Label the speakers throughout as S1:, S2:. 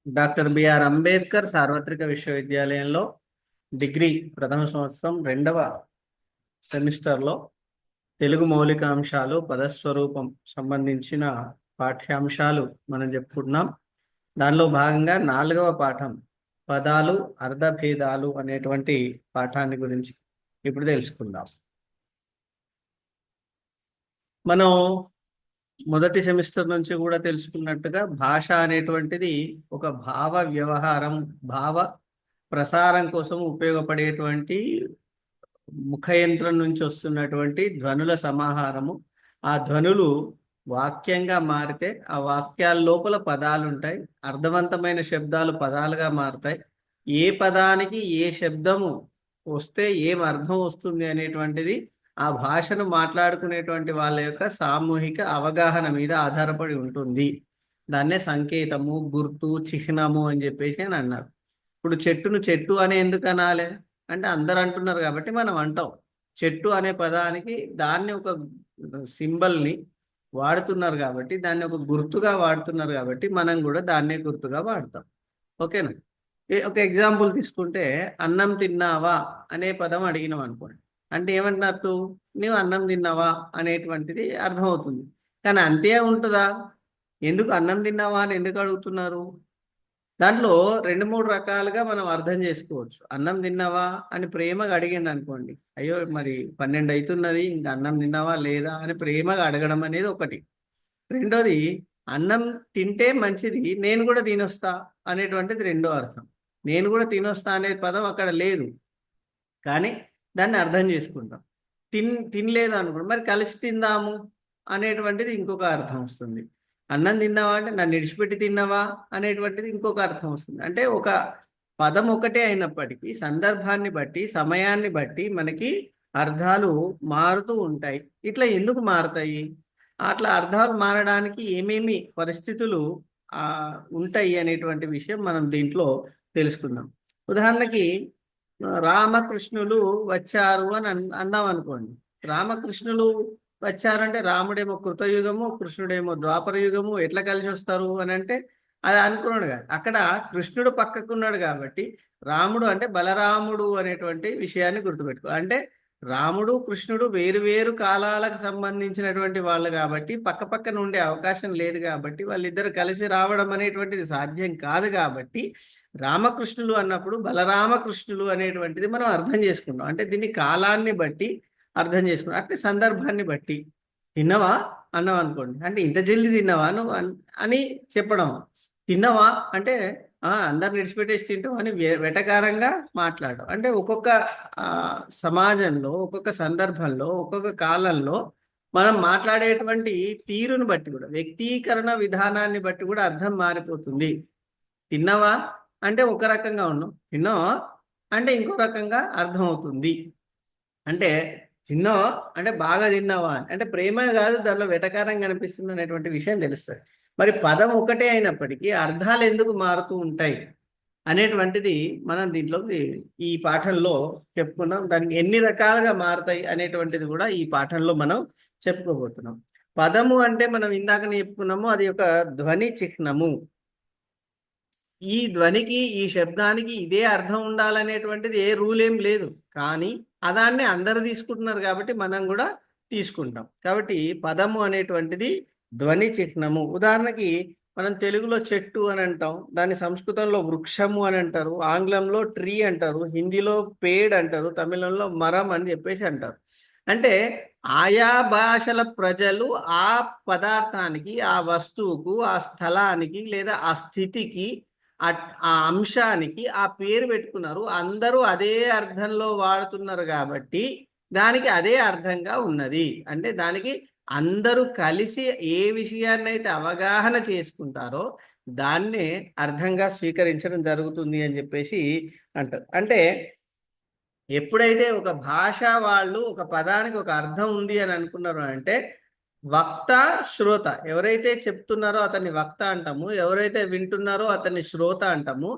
S1: Doctor BR Ambedkar సార్వత్రిక విశ్వవిద్యాలయంలో degree ప్రథమ సంవత్సరం రెండవ సెమిస్టర్లో తెలుగు మౌలిక అంశాలు పదస్వరూపం సంబంధించిన పాఠ్యాంశాలు మనం చెప్పుకుంటున్నాం. దానిలో భాగంగా 4వ పాఠం పదాలు అర్థభేదాలు అనేటువంటి పాఠాన్ని గురించి ఇప్పుడు తెలుసుకుందాం. మనం మొదటి సెమిస్టర్ నుంచి కూడా తెలుసుకున్నట్టుగా భాష అనేటువంటిది ఒక భావ వ్యవహారం, భావ ప్రసారం కోసం ఉపయోగపడేటువంటి ముఖయంత్రం నుంచి వస్తున్నటువంటి ధ్వనుల సమాహారము. ఆ ధ్వనులు వాక్యంగా మారితే ఆ వాక్యాల లోపల పదాలు ఉంటాయి. అర్థవంతమైన శబ్దాలు పదాలుగా మారుతాయి. ఏ పదానికి ఏ శబ్దము వస్తే ఏం అర్థం వస్తుంది అనేటువంటిది ఆ భాషను మాట్లాడుకునేటువంటి వాళ్ళ యొక్క సామూహిక అవగాహన మీద ఆధారపడి ఉంటుంది. దాన్నే సంకేతము, గుర్తు, చిహ్నము అని చెప్పేసి అని అన్నారు. ఇప్పుడు చెట్టును చెట్టు అని ఎందుకు అనాలి అంటే అందరు అంటున్నారు కాబట్టి మనం అంటాం. చెట్టు అనే పదానికి దాన్ని ఒక సింబల్ని వాడుతున్నారు కాబట్టి, దాన్ని ఒక గుర్తుగా వాడుతున్నారు కాబట్టి మనం కూడా దాన్నే గుర్తుగా వాడతాం. ఓకేనా? ఒక ఎగ్జాంపుల్ తీసుకుంటే అన్నం తిన్నావా అనే పదం అడిగినాం అనుకోండి. అంటే ఏమంటున్నట్టు నీవు అన్నం తిన్నావా అనేటువంటిది అర్థమవుతుంది. కానీ అంతే ఉంటుందా? ఎందుకు అన్నం తిన్నావా అని ఎందుకు అడుగుతున్నారు? దాంట్లో 2-3 రకాలుగా మనం అర్థం చేసుకోవచ్చు. అన్నం తిన్నావా అని ప్రేమగా అడిగిండు అనుకోండి, అయ్యో మరి 12 అవుతున్నది ఇంకా అన్నం తిన్నావా లేదా అని ప్రేమగా అడగడం అనేది ఒకటి. రెండోది, అన్నం తింటే మంచిది, నేను కూడా తినొస్తా అనేటువంటిది రెండో అర్థం. నేను కూడా తినొస్తా అనే పదం అక్కడ లేదు, కానీ దాన్ని అర్థం చేసుకుంటాం. తినలేదు అనుకోండి, మరి కలిసి తిందాము అనేటువంటిది ఇంకొక అర్థం వస్తుంది. అన్నం తిన్నావా అంటే నన్ను విడిచిపెట్టి తిన్నావా అనేటువంటిది ఇంకొక అర్థం వస్తుంది. అంటే ఒక పదం ఒకటే అయినప్పటికీ సందర్భాన్ని బట్టి, సమయాన్ని బట్టి మనకి అర్థాలు మారుతూ ఉంటాయి. ఇట్లా ఎందుకు మారుతాయి? అట్లా అర్థాలు మారడానికి ఏమేమి పరిస్థితులు ఉంటాయి అనేటువంటి విషయం మనం దీంట్లో తెలుసుకుందాం. ఉదాహరణకి రామకృష్ణులు వచ్చారు అని అందాం అనుకోండి. రామకృష్ణులు వచ్చారంటే రాముడేమో కృతయుగము, కృష్ణుడేమో ద్వాపర యుగము, ఎట్లా కలిసి వస్తారు అని అంటే అది అనుకున్నాడు కాదు. అక్కడ కృష్ణుడు పక్కకున్నాడు కాబట్టి రాముడు అంటే బలరాముడు అనేటువంటి విషయాన్ని గుర్తుపెట్టుకో. అంటే రాముడు కృష్ణుడు వేరు వేరు కాలాలకు సంబంధించినటువంటి వాళ్ళు కాబట్టి పక్క పక్కన ఉండే అవకాశం లేదు కాబట్టి వాళ్ళిద్దరు కలిసి రావడం అనేటువంటిది సాధ్యం కాదు కాబట్టి రామకృష్ణులు అన్నప్పుడు బలరామకృష్ణులు అనేటువంటిది మనం అర్థం చేసుకుంటాం. అంటే దీన్ని కాలాన్ని బట్టి అర్థం చేసుకున్నాం. అంటే సందర్భాన్ని బట్టి తిన్నవా అన్నావు అనుకోండి, అంటే ఇంత జల్ది తిన్నావా నువ్వు అని చెప్పడం. తిన్నవా అంటే అందరిని విడిచిపెట్టేసి తింటాం అని వెటకారంగా మాట్లాడడం. అంటే ఒక్కొక్క సమాజంలో, ఒక్కొక్క సందర్భంలో, ఒక్కొక్క కాలంలో మనం మాట్లాడేటువంటి తీరును బట్టి కూడా, వ్యక్తీకరణ విధానాన్ని బట్టి కూడా అర్థం మారిపోతుంది. తిన్నావా అంటే ఒక రకంగా ఉన్నాం, తిన్నావా అంటే ఇంకో రకంగా అర్థం అవుతుంది. అంటే తిన్నావా అంటే బాగా తిన్నావా అంటే ప్రేమ కాదు, దానిలో వెటకారం కనిపిస్తుంది అనేటువంటి విషయం తెలుస్తుంది. మరి పదం ఒకటే అయినప్పటికీ అర్థాలు ఎందుకు మారుతూ ఉంటాయి అనేటువంటిది మనం దీంట్లో ఈ పాఠంలో చెప్పుకున్నాం. దానికి ఎన్ని రకాలుగా మారుతాయి అనేటువంటిది కూడా ఈ పాఠంలో మనం చెప్పుకోబోతున్నాం. పదము అంటే మనం ఇందాకనే చెప్పుకున్నాము, అది ఒక ధ్వని చిహ్నము. ఈ ధ్వనికి, ఈ శబ్దానికి ఇదే అర్థం ఉండాలనేటువంటిది ఏ రూల్ ఏం లేదు, కానీ అదాన్ని అందరు తీసుకుంటున్నారు కాబట్టి మనం కూడా తీసుకుంటాం. కాబట్టి పదము అనేటువంటిది ధ్వని చిహ్నము. ఉదాహరణకి మనం తెలుగులో చెట్టు అని అంటాం, దాన్ని సంస్కృతంలో వృక్షము అని అంటారు, ఆంగ్లంలో ట్రీ అంటారు, హిందీలో పేడ్ అంటారు, తమిళంలో మరం అని చెప్పేసి అంటారు. అంటే ఆయా భాషల ప్రజలు ఆ పదార్థానికి, ఆ వస్తువుకు, ఆ స్థలానికి లేదా ఆ స్థితికి, ఆ అంశానికి ఆ పేరు పెట్టుకున్నారు. అందరూ అదే అర్థంలో వాడుతున్నారు కాబట్టి దానికి అదే అర్థంగా ఉన్నది. అంటే దానికి అందరూ కలిసి ఏ విషయాన్ని అయితే అవగాహన చేసుకుంటారో దాన్నే అర్థంగా స్వీకరించడం జరుగుతుంది అని చెప్పేసి అంటారు. అంటే ఎప్పుడైతే ఒక భాష వాళ్ళు ఒక పదానికి ఒక అర్థం ఉంది అని అనుకున్నారు అంటే వక్త, శ్రోత, ఎవరైతే చెప్తున్నారో అతన్ని వక్త అంటాము, ఎవరైతే వింటున్నారో అతన్ని శ్రోత అంటాము.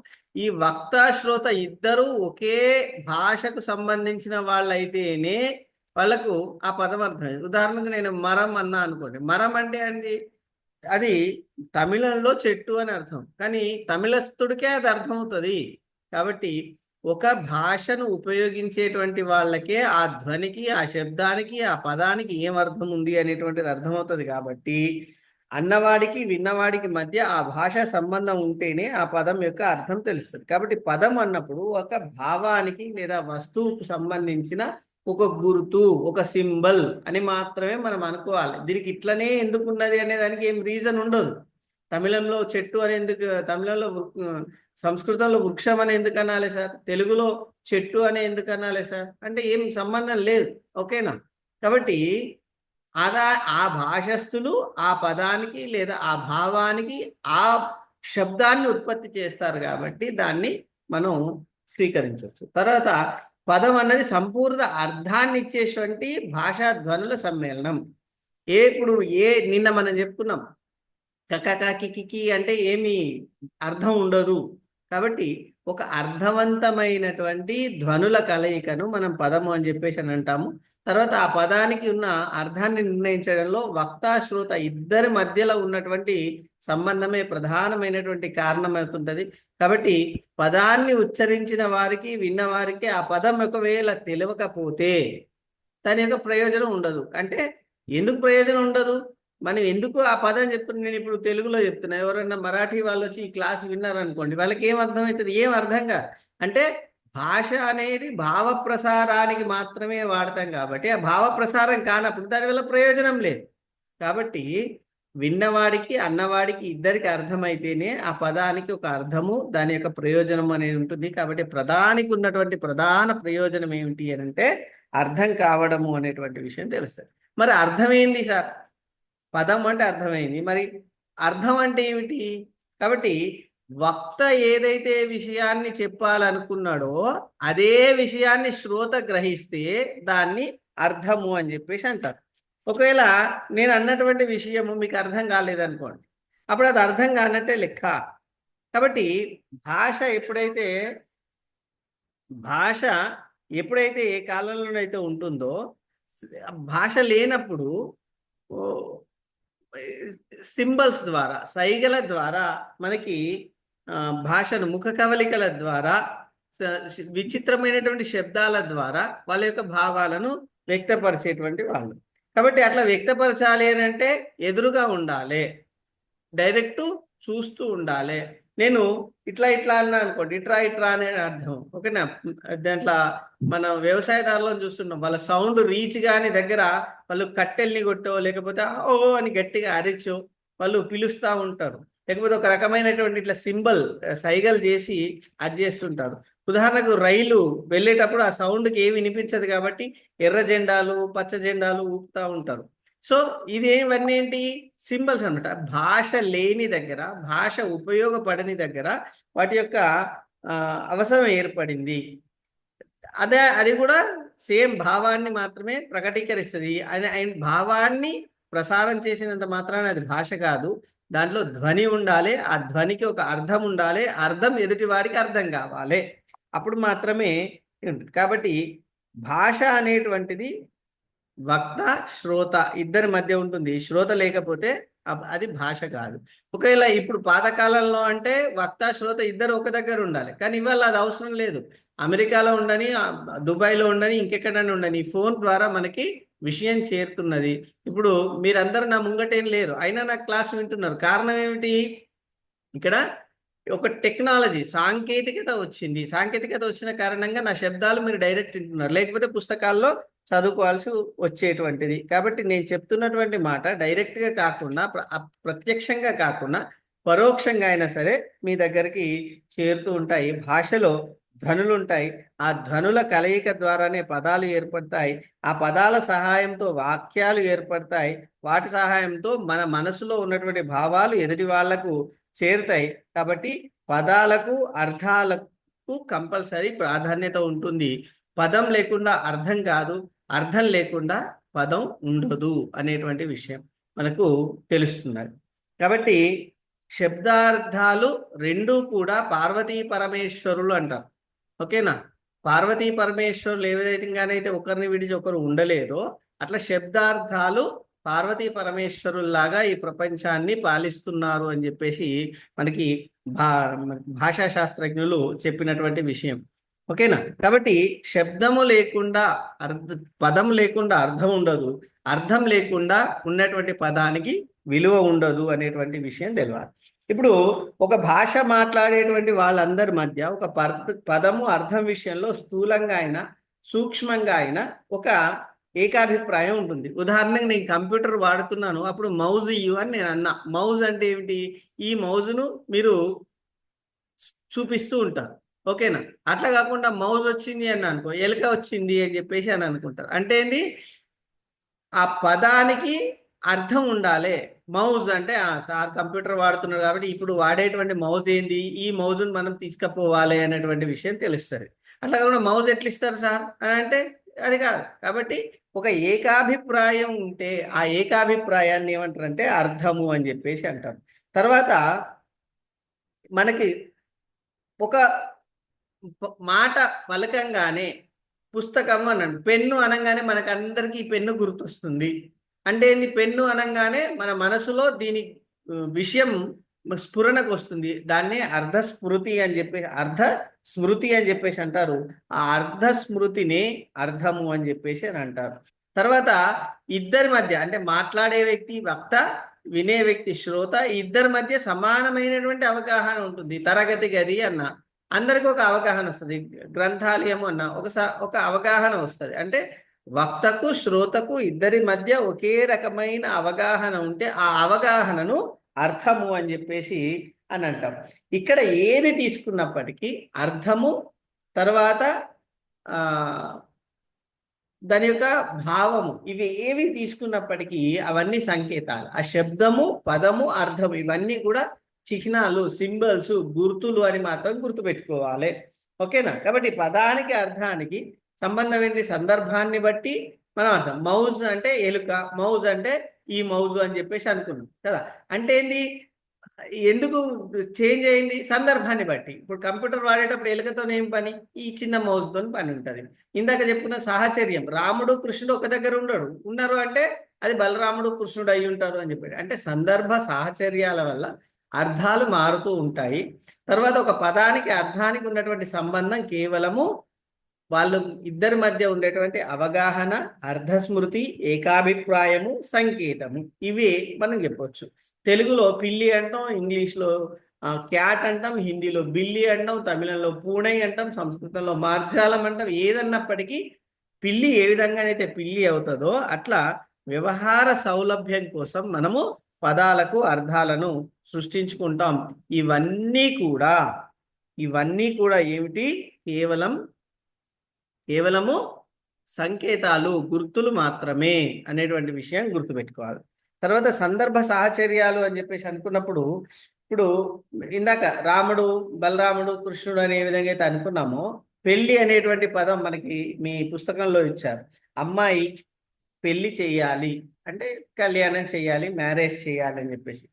S1: ఈ వక్త, శ్రోత ఇద్దరు ఒకే భాషకు సంబంధించిన వాళ్ళైతేనే వాళ్ళకు ఆ పదం అర్థం. ఉదాహరణకు నేను మరం అన్నా అనుకోండి, మరం అంటే ఏంటి? అది తమిళంలో చెట్టు అని అర్థం, కానీ తమిళస్థుడికే అది అర్థమవుతుంది. కాబట్టి ఒక భాషను ఉపయోగించేటువంటి వాళ్ళకే ఆ ధ్వనికి, ఆ శబ్దానికి, ఆ పదానికి ఏం అర్థం ఉంది అనేటువంటిది అర్థమవుతుంది. కాబట్టి అన్నవాడికి విన్నవాడికి మధ్య ఆ భాష సంబంధం ఉంటేనే ఆ పదం యొక్క అర్థం తెలుస్తుంది. కాబట్టి పదం అన్నప్పుడు ఒక భావానికి లేదా వస్తువుకు సంబంధించిన ఒక గుర్తు, ఒక సింబల్ అని మాత్రమే మనం అనుకోవాలి. దీనికి ఇట్లనే ఎందుకు ఉన్నది అనే దానికి ఏం రీజన్ ఉండదు. తమిళంలో చెట్టు అని ఎందుకు, తమిళంలో సంస్కృతంలో వృక్షం అని ఎందుకు అనాలి సార్, తెలుగులో చెట్టు అని ఎందుకు అనాలి సార్ అంటే ఏం సంబంధం లేదు. ఓకేనా? కాబట్టి ఆ భాషస్థులు ఆ పదానికి లేదా ఆ భావానికి ఆ శబ్దాన్ని ఉత్పత్తి చేస్తారు కాబట్టి దాన్ని మనం స్వీకరించవచ్చు. తర్వాత పదం అన్నది సంపూర్ణ అర్థాన్ని ఇచ్చేటువంటి భాషా ధ్వనుల సమ్మేళనం. ఇప్పుడు నిన్న మనం చెప్పుకున్నాం కకకి అంటే ఏమి అర్థం ఉండదు. కాబట్టి ఒక అర్థవంతమైనటువంటి ధ్వనుల కలయికను మనం పదము అని చెప్పేసి అని అంటాము. తర్వాత ఆ పదానికి ఉన్న అర్థాన్ని నిర్ణయించడంలో వక్త శ్రోత ఇద్దరి మధ్యలో ఉన్నటువంటి సంబంధమే ప్రధానమైనటువంటి కారణమవుతుంటది. కాబట్టి పదాన్ని ఉచ్చరించిన వారికి, విన్నవారికి ఆ పదం ఒకవేళ తెలియకపోతే దాని యొక్క ప్రయోజనం ఉండదు. అంటే ఎందుకు ప్రయోజనం ఉండదు, మనం ఎందుకు ఆ పదం చెప్తున్నా, నేను ఇప్పుడు తెలుగులో చెప్తున్నా, ఎవరైనా మరాఠీ వాళ్ళు వచ్చి ఈ క్లాస్ విన్నారనుకోండి, వాళ్ళకి ఏం అర్థమవుతుంది, ఏం అర్థంగా. అంటే భాష అనేది భావ ప్రసారానికి మాత్రమే వాడతాం కాబట్టి ఆ భావ ప్రసారం కానప్పుడు దానివల్ల ప్రయోజనం లేదు. కాబట్టి విన్నవాడికి అన్నవాడికి ఇద్దరికి అర్థమైతేనే ఆ పదానికి ఒక అర్థము, దాని యొక్క ప్రయోజనం అనేది ఉంటుంది. కాబట్టి ప్రధానికి ఉన్నటువంటి ప్రధాన ప్రయోజనం ఏమిటి అని అంటే అర్థం కావడము అనేటువంటి విషయం తెలుస్తుంది. మరి అర్థమైంది సార్, పదం అంటే అర్థమైంది, మరి అర్థం అంటే ఏమిటి? కాబట్టి వక్త ఏదైతే విషయాన్ని చెప్పాలనుకున్నాడో అదే విషయాన్ని శ్రోత గ్రహిస్తే దాన్ని అర్థము అని చెప్పేసి అంటారు. ఒకవేళ నేను అన్నటువంటి విషయము మీకు అర్థం కాలేదనుకోండి, అప్పుడు అది అర్థం కానట్టే లెక్క. కాబట్టి భాష ఎప్పుడైతే ఏ కాలంలోనైతే ఉంటుందో, భాష లేనప్పుడు సింబల్స్ ద్వారా, సైగల ద్వారా మనకి భాషను, ముఖ కవలికల ద్వారా, విచిత్రమైనటువంటి శబ్దాల ద్వారా వాళ్ళ యొక్క భావాలను వ్యక్తపరిచేటువంటి వాళ్ళు. కాబట్టి అట్లా వ్యక్తపరచాలి అని అంటే ఎదురుగా ఉండాలి, డైరెక్ట్ చూస్తూ ఉండాలి. నేను ఇట్లా ఇట్లా అన్నా అనుకోండి, ఇట్రా ఇట్రా అనే అర్థం. ఓకేనా? దాంట్లో మనం వ్యవసాయదారులను చూస్తున్నాం, వాళ్ళ సౌండ్ రీచ్ గాని దగ్గర వాళ్ళు కట్టెల్ని కొట్టో లేకపోతే ఓ అని గట్టిగా అరిచో వాళ్ళు పిలుస్తూ ఉంటారు. లేకపోతే ఒక రకమైనటువంటి ఇట్లా సింబల్ సైగలు చేసి అది చేస్తుంటారు. ఉదాహరణకు రైలు వెళ్ళేటప్పుడు ఆ సౌండ్కి ఏమి వినిపించదు కాబట్టి ఎర్ర జెండాలు, పచ్చ జెండాలు ఊపుతూ ఉంటారు. సో ఇవన్నీ ఏంటి? సింబల్స్ అనమాట. భాష లేని దగ్గర, భాష ఉపయోగపడని దగ్గర వాటి యొక్క అవసరం ఏర్పడింది. అది కూడా సేమ్ భావాన్ని మాత్రమే ప్రకటీకరిస్తుంది. అండ్ భావాన్ని ప్రసారం చేసినంత మాత్రాన అది భాష కాదు, దాంట్లో ధ్వని ఉండాలి, ఆ ధ్వనికి ఒక అర్థం ఉండాలి, అర్థం ఎదుటి వాడికి అర్థం కావాలి, అప్పుడు మాత్రమే ఉంటుంది. కాబట్టి భాష అనేటువంటిది వక్త శ్రోత ఇద్దరి మధ్య ఉంటుంది. శ్రోత లేకపోతే అది భాష కాదు. ఒకవేళ ఇప్పుడు పాతకాలంలో అంటే వక్త శ్రోత ఇద్దరు ఒక దగ్గర ఉండాలి, కానీ ఇవాళ అది అవసరం లేదు. అమెరికాలో ఉండని, దుబాయ్లో ఉండని, ఇంకెక్కడైనా ఉండని ఫోన్ ద్వారా మనకి విషయం చేరుతున్నది. ఇప్పుడు మీరందరూ నా ముంగటేం లేరు, అయినా నాకు క్లాస్ వింటున్నారు. కారణం ఏమిటి? ఇక్కడ ఒక టెక్నాలజీ, సాంకేతికత వచ్చింది. సాంకేతికత వచ్చిన కారణంగా నా శబ్దాలు మీరు డైరెక్ట్ వింటున్నారు, లేకపోతే పుస్తకాల్లో చదువుకోవాల్సి వచ్చేటువంటిది. కాబట్టి నేను చెప్తున్నటువంటి మాట డైరెక్ట్గా కాకుండా, ప్రత్యక్షంగా కాకుండా పరోక్షంగా అయినా సరే మీ దగ్గరికి చేరుతూ ఉంటాయి. భాషలో ధ్వనులు ఉంటాయి, ఆ ధ్వనుల కలయిక ద్వారానే పదాలు ఏర్పడతాయి, ఆ పదాల సహాయంతో వాక్యాలు ఏర్పడతాయి, వాటి సహాయంతో మన మనసులో ఉన్నటువంటి భావాలు ఎదుటి వాళ్లకు చేరుతాయి. కాబట్టి పదాలకు, అర్థాలకు కంపల్సరీ ప్రాధాన్యత ఉంటుంది. పదం లేకుండా అర్థం కాదు, అర్థం లేకుండా పదం ఉండదు అనేటువంటి విషయం మనకు తెలుస్తున్నది. కాబట్టి శబ్దార్థాలు రెండూ కూడా పార్వతీ పరమేశ్వరులు అంటారు. ఓకేనా? పార్వతీ పరమేశ్వరులు ఏ విధంగానైతే ఒకరిని విడిచి ఒకరు ఉండలేదో అట్లా శబ్దార్థాలు పార్వతీ పరమేశ్వరుల్లాగా ఈ ప్రపంచాన్ని పాలిస్తున్నారు అని చెప్పేసి మనకి భా భాషా శాస్త్రజ్ఞులు చెప్పినటువంటి విషయం. ఓకేనా? కాబట్టి శబ్దము లేకుండా పదం లేకుండా అర్థం ఉండదు, అర్థం లేకుండా ఉన్నటువంటి పదానికి విలువ ఉండదు అనేటువంటి విషయం తెలియాలి. ఇప్పుడు ఒక భాష మాట్లాడేటువంటి వాళ్ళందరి మధ్య ఒక పదము అర్థం విషయంలో స్థూలంగా అయినా సూక్ష్మంగా అయినా ఒక ఏకాభిప్రాయం ఉంటుంది. ఉదాహరణకు నేను కంప్యూటర్ వాడుతున్నాను, అప్పుడు మౌజ్ ఇయ్యు అని నేను అన్నా. మౌజ్ అంటే ఏమిటి? ఈ మౌజును మీరు చూపిస్తూ ఉంటారు. ఓకేనా? అట్లా కాకుండా మౌజ్ వచ్చింది అని అనుకో, ఎలుక వచ్చింది అని చెప్పేసి అని అనుకుంటారు. అంటే ఏంది? ఆ పదానికి అర్థం ఉండాలి. మౌజ్ అంటే సార్ కంప్యూటర్ వాడుతున్నారు కాబట్టి ఇప్పుడు వాడేటువంటి మౌజ్ ఏంది, ఈ మౌజును మనం తీసుకుపోవాలి అనేటువంటి విషయం తెలుస్తుంది. అట్లా కాకుండా మౌజ్ ఎట్లా ఇస్తారు సార్ అని అంటే అది కాదు. కాబట్టి ఒక ఏకాభిప్రాయం ఉంటే ఆ ఏకాభిప్రాయాన్ని ఏమంటారంటే అర్థము అని చెప్పేసి అంటారు. తర్వాత మనకి ఒక మాట పలకంగానే పుస్తకం అనండి, పెన్ను అనగానే మనకు అందరికీ పెన్ను గుర్తొస్తుంది. అంటే ఏంది? పెన్ను అనగానే మన మనసులో దీని విషయం స్ఫురణకు వస్తుంది. దాన్ని అర్ధ స్మృతి అని చెప్పేసి, అర్ధ స్మృతి అని చెప్పేసి అంటారు. ఆ అర్ధ స్మృతిని అర్థము అని చెప్పేసి అని అంటారు. తర్వాత ఇద్దరి మధ్య అంటే మాట్లాడే వ్యక్తి వక్త, వినే వ్యక్తి శ్రోత, ఇద్దరి మధ్య సమానమైనటువంటి అవగాహన ఉంటుంది. తరగతి గది అన్న అందరికి ఒక అవగాహన వస్తుంది, గ్రంథాలయము అన్న ఒక అవగాహన వస్తుంది. అంటే వక్తకు శ్రోతకు ఇద్దరి మధ్య ఒకే రకమైన అవగాహన ఉంటే ఆ అవగాహనను అర్థము అని చెప్పేసి అని అంటాం. ఇక్కడ ఏది తీసుకున్నప్పటికీ అర్థము తర్వాత దాని యొక్క భావము, ఇవి ఏవి తీసుకున్నప్పటికీ అవన్నీ సంకేతాలు. ఆ శబ్దము, పదము, అర్థము ఇవన్నీ కూడా చిహ్నాలు, సింబల్స్, గుర్తులు అని మాత్రం గుర్తుపెట్టుకోవాలి. ఓకేనా? కాబట్టి పదానికి అర్థానికి సంబంధం ఏంటి? సందర్భాన్ని బట్టి మనం అర్థం. మౌజ్ అంటే ఎలుక, మౌజ్ అంటే ఈ మౌజు అని చెప్పేసి అనుకున్నాం కదా. అంటే ఏంది? ఎందుకు చేంజ్ అయింది? సందర్భాన్ని బట్టి. ఇప్పుడు కంప్యూటర్ వాడేటప్పుడు ఎలుకతో ఏం పని? ఈ చిన్న మౌజ్తో పని ఉంటుంది. ఇందాక చెప్పుకున్న సాహచర్యం, రాముడు కృష్ణుడు ఒక దగ్గర ఉన్నారు అంటే అది బలరాముడు కృష్ణుడు అయి ఉంటారు అని చెప్పాడు. అంటే సందర్భ సాహచర్యాల వల్ల అర్థాలు మారుతూ ఉంటాయి. తర్వాత ఒక పదానికి అర్థానికి ఉన్నటువంటి సంబంధం కేవలము వాళ్ళు ఇద్దరి మధ్య ఉండేటువంటి అవగాహన, అర్ధస్మృతి, ఏకాభిప్రాయము, సంకేతము, ఇవి మనం చెప్పొచ్చు. తెలుగులో పిల్లి అంటాం, ఇంగ్లీష్లో క్యాట్ అంటాం, హిందీలో బిల్లి అంటాం, తమిళంలో పూణై అంటాం, సంస్కృతంలో మార్జాలం అంటాం. ఏదన్నప్పటికీ పిల్లి ఏ విధంగానైతే పిల్లి అవుతుందో అట్లా వ్యవహార సౌలభ్యం కోసం మనము పదాలకు అర్థాలను సృష్టించుకుంటాం. ఇవన్నీ కూడా ఏమిటి? కేవలము సంకేతాలు, గుర్తులు మాత్రమే అనేటువంటి విషయం గుర్తుపెట్టుకోవాలి. తర్వాత సందర్భ సాహచర్యాలు అని చెప్పేసి అనుకున్నప్పుడు, ఇప్పుడు ఇందాక రాముడు, బలరాముడు, కృష్ణుడు అనే విధంగా అయితే అనుకున్నామో, పెళ్లి అనేటువంటి పదం మనకి మీ పుస్తకంలో ఇచ్చారు. అమ్మాయి పెళ్లి చేయాలి అంటే కళ్యాణం చేయాలి, మ్యారేజ్ చేయాలి అని చెప్పేసి.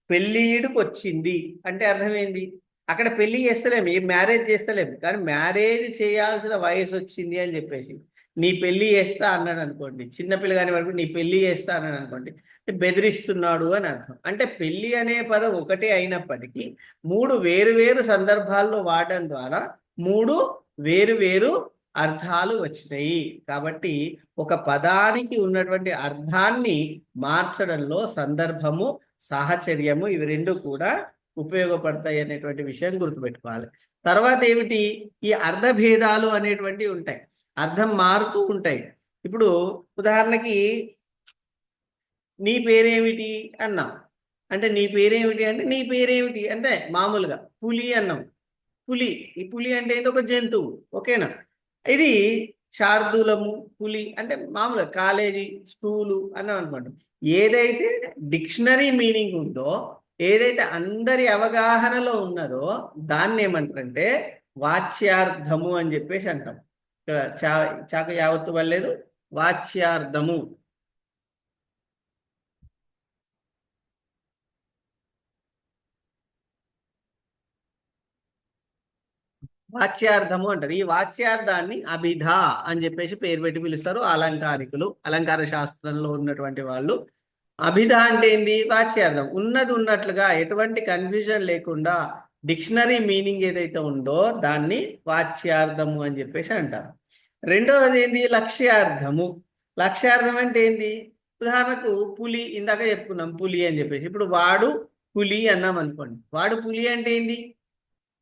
S1: పెళ్ళిడుకు వచ్చింది అంటే అర్థమైంది? అక్కడ పెళ్లి చేస్తలేము, ఈ మ్యారేజ్ చేస్తలేము, కానీ మ్యారేజ్ చేయాల్సిన వయసు వచ్చింది అని చెప్పేసి నీ పెళ్లి చేస్తా అన్నాడు అనుకోండి, చిన్నపిల్లగాని వరకు నీ పెళ్లి చేస్తా అన్నాడు అనుకోండి, బెదిరిస్తున్నాడు అని అర్థం. అంటే పెళ్లి అనే పదం ఒకటే అయినప్పటికీ మూడు వేరు వేరు సందర్భాల్లో వాడడం ద్వారా మూడు వేరు వేరు అర్థాలు వచ్చినాయి. కాబట్టి ఒక పదానికి ఉన్నటువంటి అర్థాన్ని మార్చడంలో సందర్భము, సాహచర్యము ఇవి రెండు కూడా ఉపయోగపడతాయి అనేటువంటి విషయం గుర్తుపెట్టుకోవాలి. తర్వాత ఏమిటి? ఈ అర్థభేదాలు అనేటువంటివి ఉంటాయి, అర్థం మారుతూ ఉంటాయి. ఇప్పుడు ఉదాహరణకి నీ పేరేమిటి అన్నాం అంటే నీ పేరేమిటి అంటే నీ పేరేమిటి అంటే మామూలుగా పులి అన్నాం. ఈ పులి అంటే ఏంటి? ఒక జంతువు. ఓకేనా? ఇది శార్దూలము, పులి అంటే మామూలుగా కాలేజీ, స్కూలు అన్నాం అనుకోండి. ఏదైతే డిక్షనరీ మీనింగ్ ఉందో, ఏదైతే అందరి అవగాహనలో ఉన్నదో దాన్ని ఏమంటారంటే వాచ్యార్థము అని చెప్పేసి అంటాం. ఇక్కడ చాక యావత్తు వల్లేదు, వాచ్యార్థము. వాచ్యార్థము అంటారు. ఈ వాచ్యార్థాన్ని అభిధ అని చెప్పేసి పేరు పెట్టి పిలుస్తారు అలంకారికులు, అలంకార శాస్త్రంలో ఉన్నటువంటి వాళ్ళు. అభిధ అంటే ఏంది? వాచ్యార్థం. ఉన్నది ఉన్నట్లుగా ఎటువంటి కన్ఫ్యూజన్ లేకుండా డిక్షనరీ మీనింగ్ ఏదైతే ఉందో దాన్ని వాచ్యార్థము అని చెప్పేసి అంటారు. రెండవది ఏంది? లక్ష్యార్థము. లక్ష్యార్థం అంటే ఏంది? ఉదాహరణకు పులి, ఇందాక చెప్పుకున్నాం పులి అని చెప్పేసి. ఇప్పుడు వాడు పులి అన్నాం అనుకోండి. వాడు పులి అంటే ఏంది?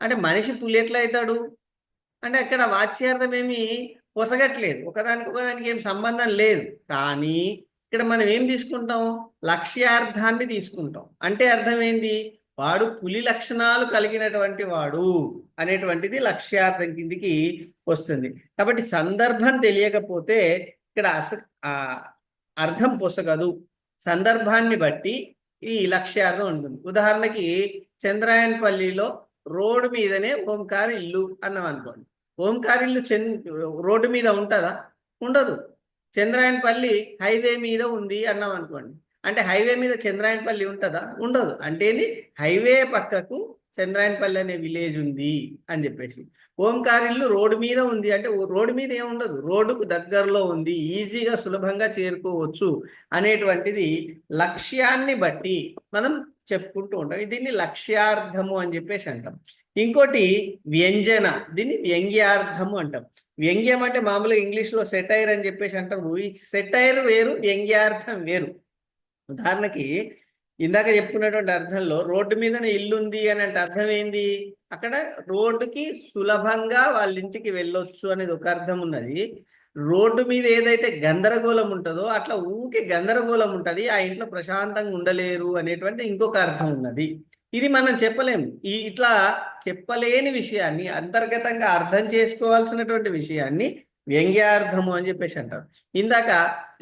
S1: అంటే మనిషి పులి ఎట్లా అవుతాడు అంటే అక్కడ వాచ్యార్థం ఏమి పొసగట్లేదు, ఒకదానికి ఏం సంబంధం లేదు. కానీ ఇక్కడ మనం ఏం తీసుకుంటాం? లక్ష్యార్థాన్ని తీసుకుంటాం. అంటే అర్థం ఏంది? వాడు పులి లక్షణాలు కలిగినటువంటి వాడు అనేటువంటిది లక్ష్యార్థం కిందికి వస్తుంది. కాబట్టి సందర్భం తెలియకపోతే ఇక్కడ అర్థం పొసగదు. సందర్భాన్ని బట్టి ఈ లక్ష్యార్థం ఉంటుంది. ఉదాహరణకి చంద్రాయన్పల్లిలో రోడ్డు మీదనే ఓంకార ఇల్లు అన్నాం అనుకోండి. ఓంకార ఇల్లు రోడ్డు మీద ఉంటుందా? ఉండదు. చంద్రాయన్పల్లి హైవే మీద ఉంది అన్నాం అనుకోండి. అంటే హైవే మీద చంద్రాయన్పల్లి ఉంటుందా? ఉండదు. అంటే హైవే పక్కకు చంద్రాయన్పల్లి అనే విలేజ్ ఉంది అని చెప్పేసి. ఓంకార ఇల్లు రోడ్డు మీద ఉంది అంటే రోడ్డు మీద ఏముండదు, రోడ్డుకు దగ్గరలో ఉంది, ఈజీగా సులభంగా చేరుకోవచ్చు అనేటువంటిది లక్ష్యాన్ని బట్టి మనం చెప్పుకుంటూ ఉంటాం. దీన్ని లక్ష్యార్థము అని చెప్పేసి అంటాం. ఇంకోటి వ్యంజన, దీన్ని వ్యంగ్యార్థము అంటాం. వ్యంగ్యం అంటే మామూలుగా ఇంగ్లీష్లో సెటైర్ అని చెప్పేసి అంటారు. ఈ సెటైర్ వేరు, వ్యంగ్యార్థం వేరు. ఉదాహరణకి ఇందాక చెప్పుకున్నటువంటి అర్థంలో రోడ్డు మీదనే ఇల్లు ఉంది అని అంటే అర్థం ఏంది? అక్కడ రోడ్డుకి సులభంగా వాళ్ళ ఇంటికి వెళ్ళొచ్చు అనేది ఒక అర్థం ఉన్నది. రోడ్డు మీద ఏదైతే గందరగోళం ఉంటుందో అట్లా ఊకే గందరగోళం ఉంటుంది, ఆ ఇంట్లో ప్రశాంతంగా ఉండలేరు అనేటువంటి ఇంకొక అర్థం ఉన్నది. ఇది మనం చెప్పలేము. ఇట్లా చెప్పలేని విషయాన్ని, అంతర్గతంగా అర్థం చేసుకోవాల్సినటువంటి విషయాన్ని వ్యంగ్యార్థము అని చెప్పేసి అంటారు. ఇందాక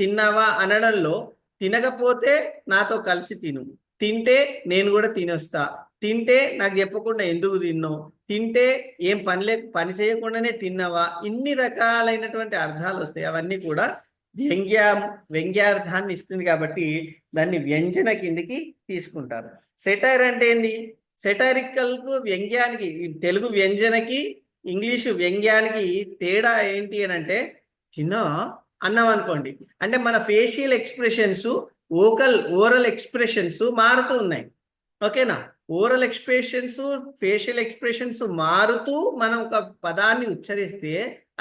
S1: తిన్నావా అనడంలో తినకపోతే నాతో కలిసి తిను, తింటే నేను కూడా తినొస్తా, తింటే నాకు చెప్పకుండా ఎందుకు తిన్నావు, తింటే ఏం పని చేయకుండానే తిన్నావా, ఇన్ని రకాలైనటువంటి అర్థాలు వస్తాయి. అవన్నీ కూడా వ్యంగ్యార్థాన్ని ఇస్తుంది. కాబట్టి దాన్ని వ్యంజన కిందికి తీసుకుంటారు. సెటైర్ అంటే ఏంది? సెటైరికల్కు వ్యంగ్యానికి, తెలుగు వ్యంజనకి ఇంగ్లీషు వ్యంగ్యానికి తేడా ఏంటి అని అంటే, చిన్న అన్నాం అనుకోండి అంటే మన ఫేషియల్ ఎక్స్ప్రెషన్స్, ఓరల్ ఎక్స్ప్రెషన్స్ మారుతూ ఉన్నాయి. ఓకేనా? ఓరల్ ఎక్స్ప్రెషన్స్, ఫేషియల్ ఎక్స్ప్రెషన్స్ మారుతూ మనం ఒక పదాన్ని ఉచ్చరిస్తే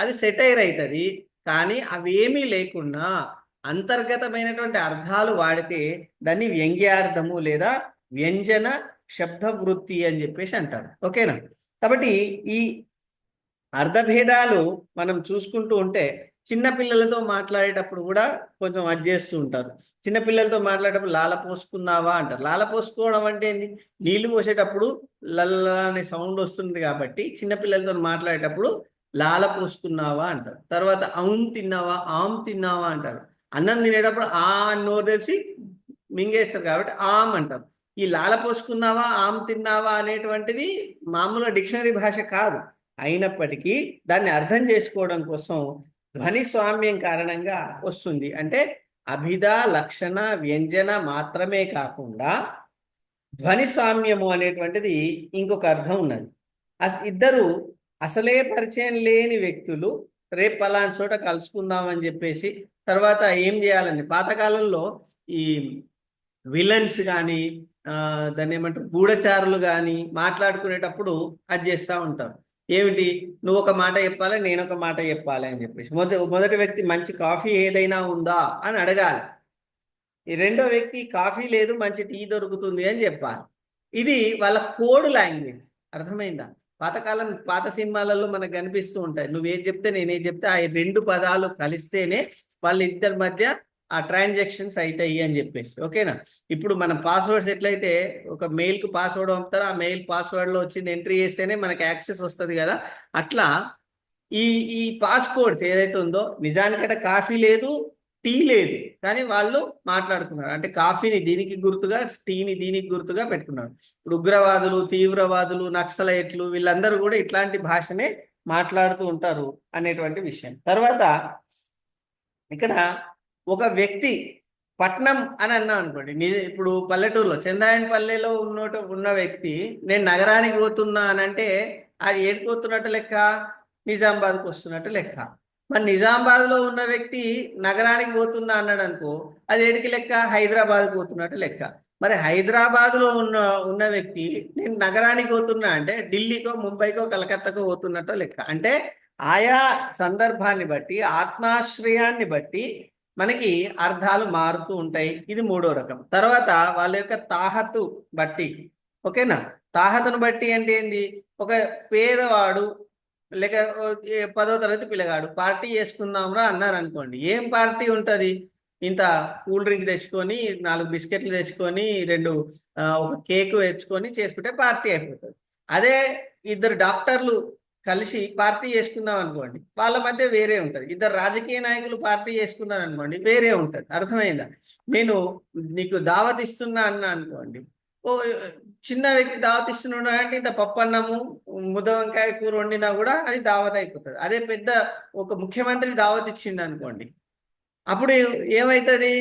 S1: అది సెటైర్ అవుతుంది. కానీ అవేమీ లేకుండా అంతర్గతమైనటువంటి అర్థాలు వాడితే దాన్ని వ్యంగ్యార్థము లేదా వ్యంజన శబ్ద వృత్తి అని చెప్పేసి అంటారు. ఓకేనా? కాబట్టి ఈ అర్థభేదాలు మనం చూసుకుంటూ ఉంటే చిన్నపిల్లలతో మాట్లాడేటప్పుడు కూడా కొంచెం అది చేస్తూ ఉంటారు. చిన్నపిల్లలతో మాట్లాడేటప్పుడు లాల పోసుకున్నావా అంటారు. లాల పోసుకోవడం అంటే ఏంది? నీళ్లు పోసేటప్పుడు లల్ల అనే సౌండ్ వస్తుంది కాబట్టి చిన్నపిల్లలతో మాట్లాడేటప్పుడు లాల పోసుకున్నావా అంటారు. తర్వాత అవును తిన్నావా, ఆమ్ తిన్నావా అంటారు. అన్నం తినేటప్పుడు ఆ నోరు తెరిచి మింగేస్తారు కాబట్టి ఆమ్ అంటారు. ఈ లాల పోసుకున్నావా, ఆమ్ తిన్నావా అనేటువంటిది మామూలుగా డిక్షనరీ భాష కాదు. అయినప్పటికీ దాన్ని అర్థం చేసుకోవడం కోసం ధ్వని స్వామ్యం కారణంగా వస్తుంది. అంటే అభిధ, లక్షణ, వ్యంజన మాత్రమే కాకుండా ధ్వని స్వామ్యము అనేటువంటిది ఇంకొక అర్థం ఉన్నది. ఇద్దరు అసలే పరిచయం లేని వ్యక్తులు రేపు పలానా చోట కలుసుకుందామని చెప్పేసి తర్వాత ఏం చేయాలండి, పాతకాలంలో ఈ విలన్స్ కానీ దాన్ని ఏమంటారు గూఢచారులు కానీ మాట్లాడుకునేటప్పుడు అది చేస్తూ ఉంటారు. ఏమిటి? నువ్వు ఒక మాట చెప్పాలి, నేను ఒక మాట చెప్పాలి అని చెప్పేసి మొదటి వ్యక్తి మంచి కాఫీ ఏదైనా ఉందా అని అడగాలి. ఈ రెండో వ్యక్తి కాఫీ లేదు, మంచి టీ దొరుకుతుంది అని చెప్పాలి. ఇది వాళ్ళ కోడ్ లాంగ్వేజ్. అర్థమైందా? పాత సినిమాలలో మనకు కనిపిస్తూ ఉంటాయి. నువ్వేది చెప్తే నేనేది చెప్తే ఆ రెండు పదాలు కలిస్తేనే వాళ్ళిద్దరి మధ్య ఆ ట్రాన్సాక్షన్స్ అవుతాయి అని చెప్పేసి. ఓకేనా? ఇప్పుడు మనం పాస్వర్డ్స్ ఎట్లయితే ఒక మెయిల్కి పాస్వర్డ్ పంపుతారో ఆ మెయిల్ పాస్వర్డ్లో వచ్చింది ఎంట్రీ చేస్తేనే మనకి యాక్సెస్ వస్తుంది కదా. అట్లా ఈ ఈ పాస్కోడ్స్ ఏదైతే ఉందో నిజానికంటే కాఫీ లేదు, టీ లేదు, కానీ వాళ్ళు మాట్లాడుకున్నారు. అంటే కాఫీని దీనికి గుర్తుగా, టీని దీనికి గుర్తుగా పెట్టుకున్నారు. ఇప్పుడు ఉగ్రవాదులు, తీవ్రవాదులు, నక్సలైట్లు వీళ్ళందరూ కూడా ఇట్లాంటి భాషనే మాట్లాడుతూ ఉంటారు అనేటువంటి విషయం. తర్వాత ఇక్కడ ఒక వ్యక్తి పట్నం అని అన్నాం అనుకోండి. ఇప్పుడు పల్లెటూరులో చంద్రాయనపల్లెలో ఉన్న వ్యక్తి నేను నగరానికి పోతున్నా అని అంటే అది ఏడికి వస్తున్నట్టు లెక్క, నిజామాబాద్కి వస్తున్నట్టు లెక్క. మరి నిజామాబాద్లో ఉన్న వ్యక్తి నగరానికి పోతున్నా అన్నాడు అనుకో, అది ఏడికి లెక్క, హైదరాబాద్కి పోతున్నట్టు లెక్క. మరి హైదరాబాద్లో ఉన్న వ్యక్తి నేను నగరానికి పోతున్నా అంటే ఢిల్లీకో ముంబైకో కలకత్తాకో పోతున్నట్టు లెక్క. అంటే ఆయా సందర్భాన్ని బట్టి ఆత్మాశ్రయాన్ని బట్టి మనకి అర్థాలు మారుతూ ఉంటాయి. ఇది మూడో రకం. తర్వాత వాళ్ళ యొక్క తాహతు బట్టి, ఓకేనా. తాహతును బట్టి అంటే ఏంది, ఒక పేదవాడు లేక 10వ తరగతి పిల్లగాడు పార్టీ చేసుకుందాంరా అన్నారు అనుకోండి, ఏం పార్టీ ఉంటుంది, ఇంత కూల్ డ్రింక్ తెచ్చుకొని 4 బిస్కెట్లు తెచ్చుకొని ఒక కేక్ తెచ్చుకొని చేసుకుంటే పార్టీ అయిపోతుంది. అదే ఇద్దరు డాక్టర్లు కలిసి పార్టీ చేసుకుందాం అనుకోండి, వాళ్ళ మధ్య వేరే ఉంటుంది. ఇద్దరు రాజకీయ నాయకులు పార్టీ చేసుకున్నారు అనుకోండి, వేరే ఉంటుంది. అర్థమైందా. నేను నీకు దావత్ ఇస్తున్నా అన్నా అనుకోండి, ఓ చిన్న వ్యక్తి దావత్ ఇస్తున్నాడు అంటే ఇంత పప్పు అన్నము ముద్ద వంకాయ కూర వండినా కూడా అది దావత్ అయిపోతుంది. అదే పెద్ద ఒక ముఖ్యమంత్రి దావత్ ఇచ్చిండు అనుకోండి, అప్పుడు ఏమవుతుంది,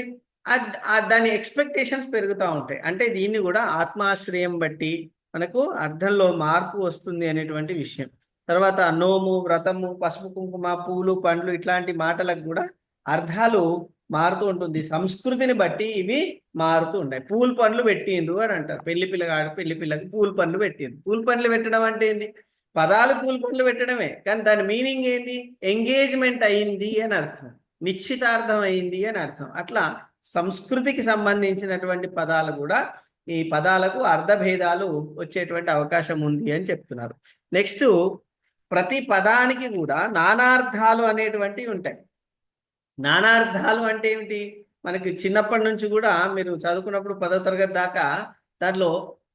S1: దాని ఎక్స్పెక్టేషన్స్ పెరుగుతూ ఉంటాయి. అంటే దీన్ని కూడా ఆత్మాశ్రయం బట్టి మనకు అర్థంలో మార్పు వస్తుంది అనేటువంటి విషయం. తర్వాత నోము, వ్రతము, పసుపు కుంకుమ, పూలు పండ్లు ఇట్లాంటి మాటలకు కూడా అర్థాలు మారుతూ ఉంటుంది. సంస్కృతిని బట్టి ఇవి మారుతూ ఉంటాయి. పూలు పండ్లు పెట్టిండ్రు అని అంటారు. పెళ్లి పిల్లకి పూలు పండ్లు పెట్టిండ్రు. పూలు పండ్లు పెట్టడం అంటే ఏంది, పదాలు పూలు పండ్లు పెట్టడమే, కానీ దాని మీనింగ్ ఏంది, ఎంగేజ్మెంట్ అయింది అని అర్థం, నిశ్చితార్థం అయింది అని అర్థం. అట్లా సంస్కృతికి సంబంధించినటువంటి పదాలు కూడా ఈ పదాలకు అర్థభేదాలు వచ్చేటువంటి అవకాశం ఉంది అని చెప్తున్నారు. నెక్స్ట్, ప్రతి పదానికి కూడా నానార్థాలు అనేటువంటివి ఉంటాయి. నానార్థాలు అంటే ఏమిటి, మనకి చిన్నప్పటి నుంచి కూడా మీరు చదువుకున్నప్పుడు 10వ తరగతి దాకా దాంట్లో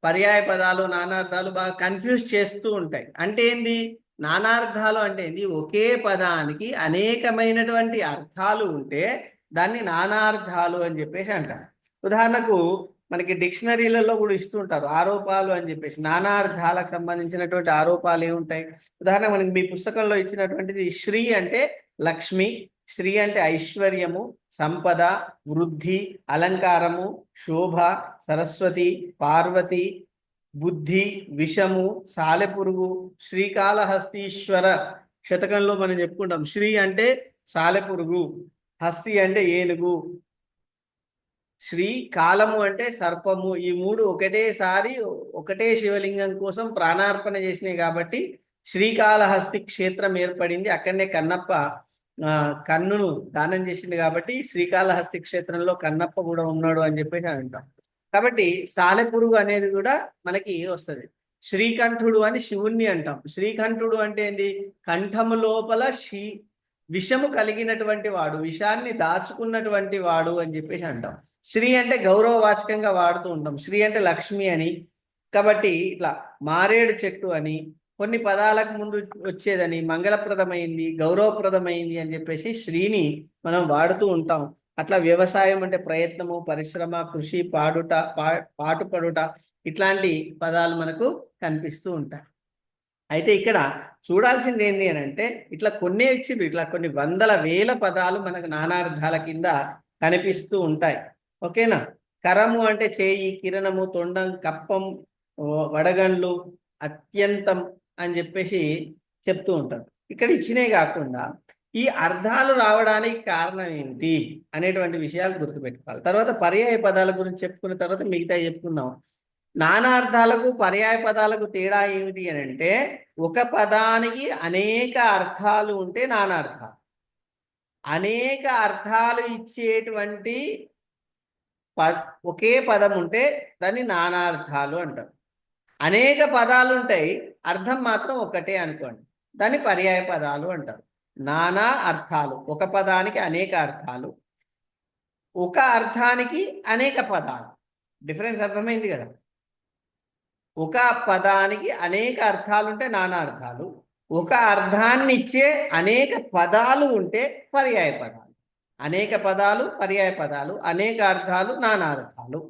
S1: పర్యాయ పదాలు నానార్థాలు బాగా కన్ఫ్యూజ్ చేస్తూ ఉంటాయి. అంటే ఏంది, నానార్థాలు అంటే ఏంది, ఒకే పదానికి అనేకమైనటువంటి అర్థాలు ఉంటే దాన్ని నానార్థాలు అని చెప్పేసి అంటారు. ఉదాహరణకు మనకి డిక్షనరీలలో కూడా ఇస్తూ ఉంటారు ఆరోపాలు అని చెప్పేసి. నానార్థాలకు సంబంధించినటువంటి ఆరోపాలు ఏముంటాయి, ఉదాహరణ మనకి మీ పుస్తకంలో ఇచ్చినటువంటిది శ్రీ అంటే లక్ష్మి, శ్రీ అంటే ఐశ్వర్యము, సంపద, వృద్ధి, అలంకారము, శోభ, సరస్వతి, పార్వతి, బుద్ధి, విషము, సాలెపురుగు, శ్రీకాళహస్తీశ్వర శతకంలో మనం చెప్పుకుంటాం. శ్రీ అంటే సాలెపురుగు, హస్తి అంటే ఏనుగు, శ్రీ కాలము అంటే సర్పము. ఈ మూడు ఒకటేసారి ఒకటే శివలింగం కోసం ప్రాణార్పణ చేసినాయి కాబట్టి శ్రీకాళహస్తి క్షేత్రం ఏర్పడింది. అక్కడనే కన్నప్ప కన్నును దానం చేసింది కాబట్టి శ్రీకాళహస్తి క్షేత్రంలో కన్నప్ప కూడా ఉన్నాడు అని చెప్పేసి అంటాం. కాబట్టి సాలెపురుగు అనేది కూడా మనకి వస్తుంది. శ్రీకంఠుడు అని శివుణ్ణి అంటాం. శ్రీకంఠుడు అంటే ఏంది, కంఠము లోపల విషము కలిగినటువంటి వాడు, విషాన్ని దాచుకున్నటువంటి వాడు అని చెప్పేసి అంటాం. శ్రీ అంటే గౌరవవాచకంగా వాడుతూ ఉంటాం. శ్రీ అంటే లక్ష్మి అని, కాబట్టి ఇట్లా మారేడు చెట్టు అని, కొన్ని పదాలకు ముందు వచ్చేదని, మంగళప్రదమైంది, గౌరవప్రదమైంది అని చెప్పేసి శ్రీని మనం వాడుతూ ఉంటాం. అట్లా వ్యవసాయం అంటే ప్రయత్నము, పరిశ్రమ, కృషి, పాటుపడుట ఇట్లాంటి పదాలు మనకు కనిపిస్తూ ఉంటాయి. అయితే ఇక్కడ చూడాల్సింది ఏంటి అని అంటే, ఇట్లా కొన్నే ఇచ్చిండ్రు, ఇట్లా కొన్ని వందల వేల పదాలు మనకు నానార్థాల కింద కనిపిస్తూ ఉంటాయి. ఓకేనా. కరము అంటే చేయి, కిరణము, తొండం, కప్పం, వడగండ్లు, అత్యంతం అని చెప్పేసి చెప్తూ ఉంటారు. ఇక్కడ ఇచ్చినే కాకుండా ఈ అర్థాలు రావడానికి కారణం ఏంటి అనేటువంటి విషయాలు గుర్తుపెట్టుకోవాలి. తర్వాత పర్యాయ పదాల గురించి చెప్పుకున్న తర్వాత మిగతా చెప్పుకుందాం. నానార్థాలకు పర్యాయ పదాలకు తేడా ఏమిటి అని అంటే, ఒక పదానికి అనేక అర్థాలు ఉంటే నానార్థాలు, అనేక అర్థాలు ఇచ్చేటువంటి ఒకే పదం ఉంటే దాన్ని నానార్థాలు అంటారు. అనేక పదాలు ఉంటాయి, అర్థం మాత్రం ఒకటే అనుకోండి, దాన్ని పర్యాయ పదాలు అంటారు. నానా అర్థాలు, ఒక పదానికి అనేక అర్థాలు, ఒక అర్థానికి అనేక పదాలు. డిఫరెన్స్ అర్థమైంది కదా. ఒక పదానికి అనేక అర్థాలు ఉంటే నానా అర్థాలు, ఒక అర్థాన్ని ఇచ్చే అనేక పదాలు ఉంటే పర్యాయ పదాలు. అనేక పదాలు పర్యాయ పదాలు, అనేక అర్థాలు నానా అర్థాలు.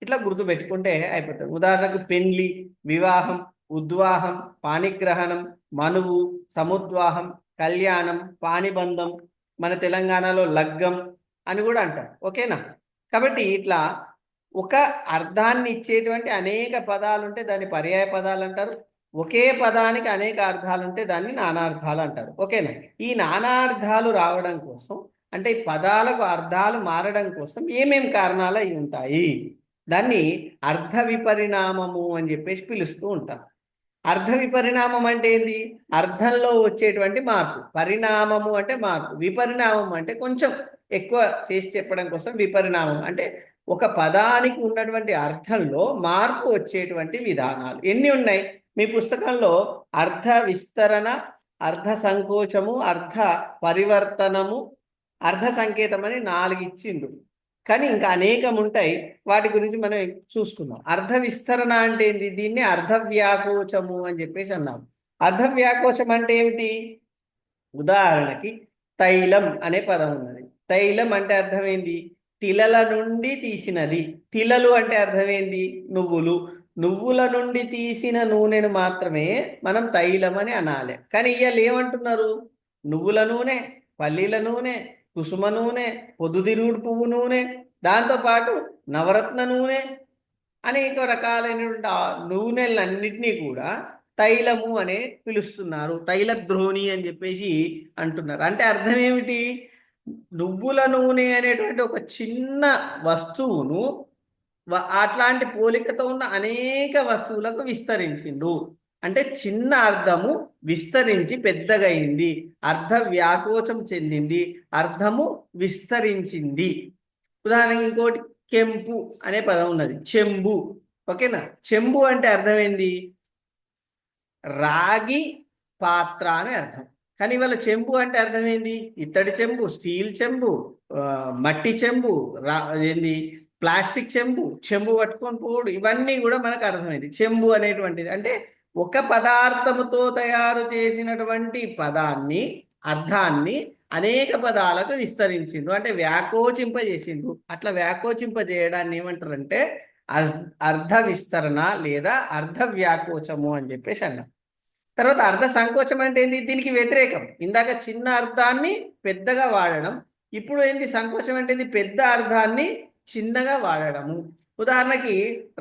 S1: ఇట్లా గుర్తుపెట్టుకుంటే అయిపోతుంది. ఉదాహరణకు పెండ్లి, వివాహం, ఉద్వాహం, పాణిగ్రహణం, మనువు, సముద్వాహం, కళ్యాణం, పాణిబంధం, మన తెలంగాణలో లగ్గం అని కూడా అంటారు. ఓకేనా. కాబట్టి ఇట్లా ఒక అర్థాన్ని ఇచ్చేటువంటి అనేక పదాలు ఉంటే దాన్ని పర్యాయ పదాలు అంటారు. ఒకే పదానికి అనేక అర్థాలు ఉంటే దాన్ని నానార్థాలు అంటారు. ఓకేనా? ఈ నానార్థాలు రావడం కోసం, అంటే ఈ పదాలకు అర్థాలు మారడం కోసం ఏమేం కారణాలు అయి ఉంటాయి, దాన్ని అర్థ విపరిణామము అని చెప్పేసి పిలుస్తూ ఉంటాం. అర్థ విపరిణామం అంటే ఏంది? అర్థంలో వచ్చేటువంటి మార్పు. పరిణామము అంటే మార్పు, విపరిణామం అంటే కొంచెం ఎక్కువ చేసి చెప్పడం కోసం విపరిణామం అంటే ఒక పదానికి ఉన్నటువంటి అర్థంలో మార్పు వచ్చేటువంటి విధానాలు ఎన్ని ఉన్నాయి మీ పుస్తకంలో? అర్థ విస్తరణ, అర్థ సంకోచము, అర్థ పరివర్తనము, అర్థ సంకేతం అని 4 ఇచ్చిండు. కానీ ఇంకా అనేకం ఉంటాయి, వాటి గురించి మనం చూసుకుందాం. అర్థ విస్తరణ అంటే ఏంటి? దీన్ని అర్థ వ్యాకోచము అని చెప్పేసి అన్నాం. అర్థ వ్యాకోచం అంటే ఏమిటి? ఉదాహరణకి తైలం అనే పదం ఉన్నది. తైలం అంటే అర్థమైంది తిలల నుండి తీసినది. తిలలు అంటే అర్థమైంది నువ్వులు. నువ్వుల నుండి తీసిన నూనెను మాత్రమే మనం తైలం అని అనాలి. కానీ ఇవాళ ఏమంటున్నారు? నువ్వుల నూనె, పల్లీల నూనె, కుసుమ నూనె, పొద్దుతిరుగుడు పువ్వు నూనె, దాంతోపాటు నవరత్న నూనె, అనేక రకాలైనటువంటి నూనెలన్నింటినీ కూడా తైలము అనే పిలుస్తున్నారు. తైలద్రోణి అని చెప్పేసి అంటున్నారు. అంటే అర్థం ఏమిటి? నువ్వుల నూనె అనేటువంటి ఒక చిన్న వస్తువును అట్లాంటి పోలికతో ఉన్న అనేక వస్తువులకు విస్తరించిండు. అంటే చిన్న అర్థము విస్తరించి పెద్దగయింది, అర్థ వ్యాకోచం చెందింది, అర్థము విస్తరించింది. ఉదాహరణకి ఇంకోటి కెంపు అనే పదం ఉన్నది, చెంబు. ఓకేనా? చెంబు అంటే అర్థమైంది రాగి పాత్ర అని అర్థం. కానీ ఇవాళ చెంబు అంటే అర్థమైంది ఇత్తడి చెంబు, స్టీల్ చెంబు, మట్టి చెంబు, ఏంది ప్లాస్టిక్ చెంబు, చెంబు పట్టుకొని పోడు, ఇవన్నీ కూడా మనకు అర్థమైంది. చెంబు అనేటువంటిది అంటే ఒక పదార్థముతో తయారు చేసినటువంటి పదాన్ని, అర్థాన్ని అనేక పదాలకు విస్తరించిండ్రు, అంటే వ్యాకోచింపజేసిండ్రు. అట్లా వ్యాకోచింపజేయడాన్ని ఏమంటారంటే అర్థ విస్తరణ లేదా అర్థ వ్యాకోచము అని చెప్పేసి అన్నాం. తర్వాత అర్థ సంకోచం అంటే ఏంది? దీనికి వ్యతిరేకం. ఇందాక చిన్న అర్థాన్ని పెద్దగా వాడడం, ఇప్పుడు ఏంది సంకోచం అంటే ఏంది? పెద్ద అర్థాన్ని చిన్నగా వాడడము. ఉదాహరణకి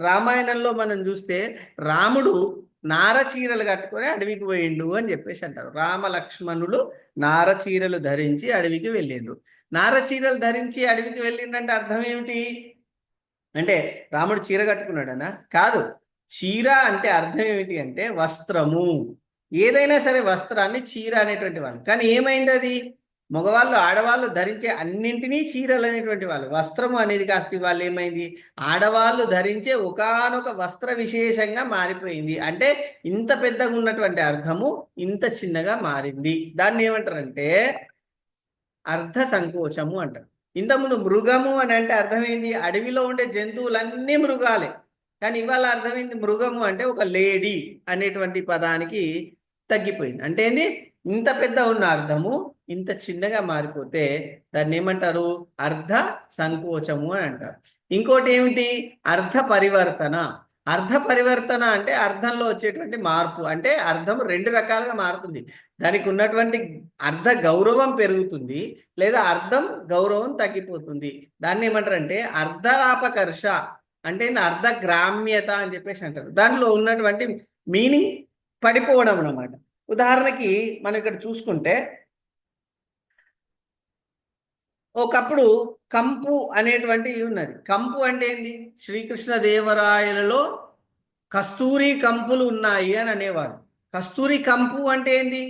S1: రామాయణంలో మనం చూస్తే రాముడు నార చీరలు కట్టుకొని అడవికి పోయిండు అని చెప్పేసి అంటారు. రామ లక్ష్మణులు నార చీరలు ధరించి అడవికి వెళ్ళిండ్రు. నార చీరలు ధరించి అడవికి వెళ్ళిండంటే అర్థం ఏమిటి? అంటే రాముడు చీర కట్టుకున్నాడనా? కాదు. చీర అంటే అర్థం ఏమిటి అంటే వస్త్రము. ఏదైనా సరే వస్త్రాన్ని చీర అనేటువంటి వాళ్ళు. కానీ ఏమైంది అది? మగవాళ్ళు ఆడవాళ్ళు ధరించే అన్నింటినీ చీరలు అనేటువంటి వాళ్ళు. వస్త్రము అనేది కాస్త వాళ్ళు ఏమైంది? ఆడవాళ్ళు ధరించే ఒకానొక వస్త్ర విశేషంగా మారిపోయింది. అంటే ఇంత పెద్దగా ఉన్నటువంటి అర్థము ఇంత చిన్నగా మారింది. దాన్ని ఏమంటారంటే అర్థ సంకోచము అంటారు. ఇంతకుముందు మృగము అని అంటే అర్థమైంది అడవిలో ఉండే జంతువులన్నీ మృగాలే. కానీ ఇవాళ అర్థమైంది మృగము అంటే ఒక లేడీ అనేటువంటి పదానికి తగ్గిపోయింది. అంటే ఏంది? ఇంత పెద్ద ఉన్న అర్థము ఇంత చిన్నగా మారిపోతే దాన్ని ఏమంటారు? అర్థ సంకోచము అని అంటారు. ఇంకోటి ఏమిటి? అర్థ పరివర్తన. అర్థ పరివర్తన అంటే అర్థంలో వచ్చేటువంటి మార్పు. అంటే అర్థం 2 రకాలుగా మారుతుంది. దానికి ఉన్నటువంటి అర్థ గౌరవం పెరుగుతుంది, లేదా అర్థం గౌరవం తగ్గిపోతుంది. దాన్ని ఏమంటారంటే అర్థాపకర్ష, అంటే అర్థ గ్రామ్యత అని చెప్పేసి అంటారు. దానిలో ఉన్నటువంటి మీనింగ్ పడిపోవడం అన్నమాట. ఉదాహరణకి మనం ఇక్కడ చూసుకుంటే ఒకప్పుడు కంపు అనేటువంటివి ఉన్నది. కంపు అంటే ఏంది? శ్రీకృష్ణ దేవరాయలలో కస్తూరి కంపులు ఉన్నాయి అని అనేవారు. కస్తూరి కంపు అంటే ఏంది?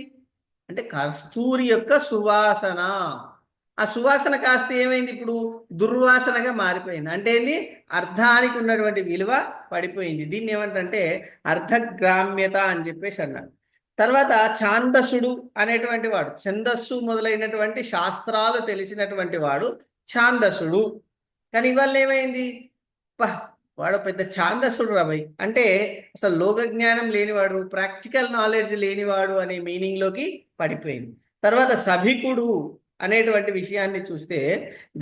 S1: అంటే కస్తూరి యొక్క సువాసన. ఆ సువాసన కాస్త ఏమైంది? ఇప్పుడు దుర్వాసనగా మారిపోయింది. అంటే ఏంది? అర్థానికి ఉన్నటువంటి విలువ పడిపోయింది. దీన్ని ఏమంటారంటే అర్థగ్రామ్యత అని చెప్పేసి అన్నాడు. తర్వాత ఛాందసుడు అనేటువంటి వాడు, ఛందస్సు మొదలైనటువంటి శాస్త్రాలు తెలిసినటువంటి వాడు ఛాందసుడు. కానీ ఇవాళ ఏమైంది? వాడు పెద్ద ఛాందసుడు రాబోయ్ అంటే అసలు లోక జ్ఞానం లేనివాడు, ప్రాక్టికల్ నాలెడ్జ్ లేనివాడు అనే మీనింగ్లోకి పడిపోయింది. తర్వాత సభికుడు అనేటువంటి విషయాన్ని చూస్తే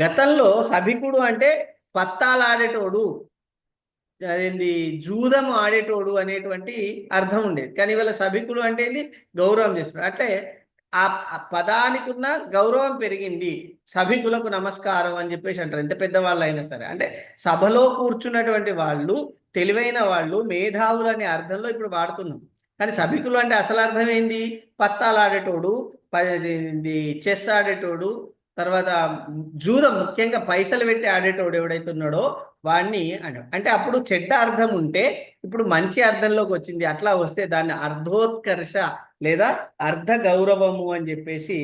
S1: గతంలో సభికుడు అంటే పత్తాలు ఆడేటోడు, అదేంది జూదం ఆడేటోడు అనేటువంటి అర్థం ఉండేది. కానీ ఇవాళ సభికుడు అంటే ఏంది? గౌరవం చేస్తున్నాడు. అట్లే ఆ పదానికి ఉన్న గౌరవం పెరిగింది. సభికులకు నమస్కారం అని చెప్పేసి అంటారు, ఎంత పెద్దవాళ్ళు అయినా సరే. అంటే సభలో కూర్చున్నటువంటి వాళ్ళు తెలివైన వాళ్ళు, మేధావులు అనే అర్థంలో ఇప్పుడు వాడుతున్నాం. కానీ సభికులు అంటే అసలు అర్థం ఏంది? పత్తాలు ఆడేటోడు, చెస్ ఆడేటోడు, తర్వాత జూదం ముఖ్యంగా పైసలు పెట్టి ఆడేటోడు ఎవడైతే ఉన్నాడో వాడిని అంటే అప్పుడు చెడ్డ అర్థం ఉంటే ఇప్పుడు మంచి అర్థంలోకి వచ్చింది. అట్లా వస్తే దాన్ని అర్ధోత్కర్ష లేదా అర్ధ గౌరవము అని చెప్పేసి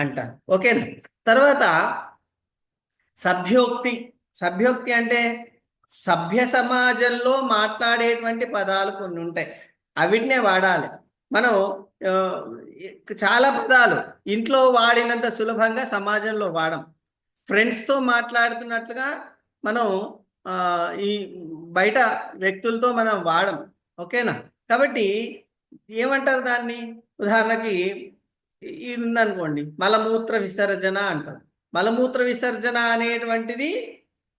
S1: అంటారు. ఓకేనా? తర్వాత సభ్యోక్తి. సభ్యోక్తి అంటే సభ్య సమాజంలో మాట్లాడేటువంటి పదాలు కొన్ని ఉంటాయి, అవిటినే వాడాలి. మనం చాలా పదాలు ఇంట్లో వాడినంత సులభంగా సమాజంలో వాడం. ఫ్రెండ్స్తో మాట్లాడుతున్నట్లుగా మనం ఈ బయట వ్యక్తులతో మనం వాడం. ఓకేనా? కాబట్టి ఏమంటారు దాన్ని? ఉదాహరణకి ఇది ఉందనుకోండి, మలమూత్ర విసర్జన అంటారు. మలమూత్ర విసర్జన అనేటువంటిది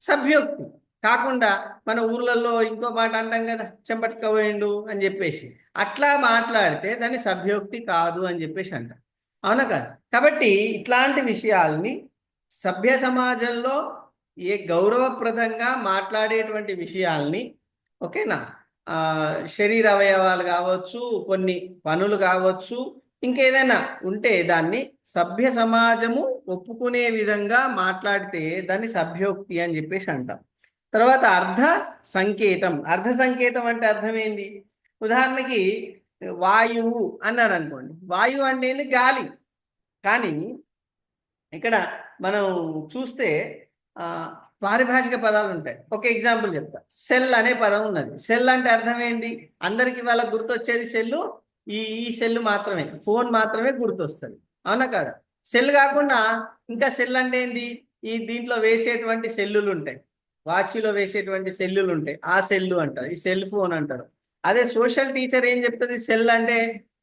S1: సభ్యోక్తి కాకుండా మన ఊర్లలో ఇంకో మాట అంటాం కదా, చెంపట్టుకపోయిండు అని చెప్పేసి. అట్లా మాట్లాడితే దాన్ని సభ్యోక్తి కాదు అని చెప్పేసి అంటారు. అవునా కాదు? కాబట్టి ఇట్లాంటి విషయాల్ని సభ్య సమాజంలో ఏ గౌరవప్రదంగా మాట్లాడేటువంటి విషయాల్ని, ఓకేనా, శరీర అవయవాలు కావచ్చు, కొన్ని పనులు కావచ్చు, ఇంకేదైనా ఉంటే దాన్ని సభ్య సమాజము ఒప్పుకునే విధంగా మాట్లాడితే దాన్ని సభ్యోక్తి అని చెప్పేసి అంటాం. తర్వాత అర్ధ సంకేతం. అర్ధ సంకేతం అంటే అర్థం ఏంది? ఉదాహరణకి వాయువు అన్నారు అనుకోండి. వాయువు అంటే ఏంది? గాలి. కానీ ఇక్కడ మనం చూస్తే పారిభాషిక పదాలు ఉంటాయి. ఒక ఎగ్జాంపుల్ చెప్తా. సెల్ అనే పదం ఉన్నది. సెల్ అంటే అర్థం ఏంది? అందరికి వాళ్ళకి గుర్తొచ్చేది సెల్లు, ఈ సెల్ మాత్రమే, ఫోన్ మాత్రమే గుర్తొస్తుంది. అవునా కదా? సెల్ కాకుండా ఇంకా సెల్ అంటే ఏంది? ఈ దీంట్లో వేసేటువంటి సెల్లులు ఉంటాయి, వాచ్లో వేసేటువంటి సెల్లులు ఉంటాయి, ఆ సెల్లు అంటారు, ఈ సెల్ ఫోన్ అంటారు. అదే సోషల్ టీచర్ ఏం చెప్తుంది? సెల్ అంటే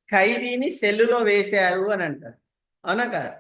S1: ఖైదీని సెల్లులో వేశారు అని అంటారు. అవునా కదా?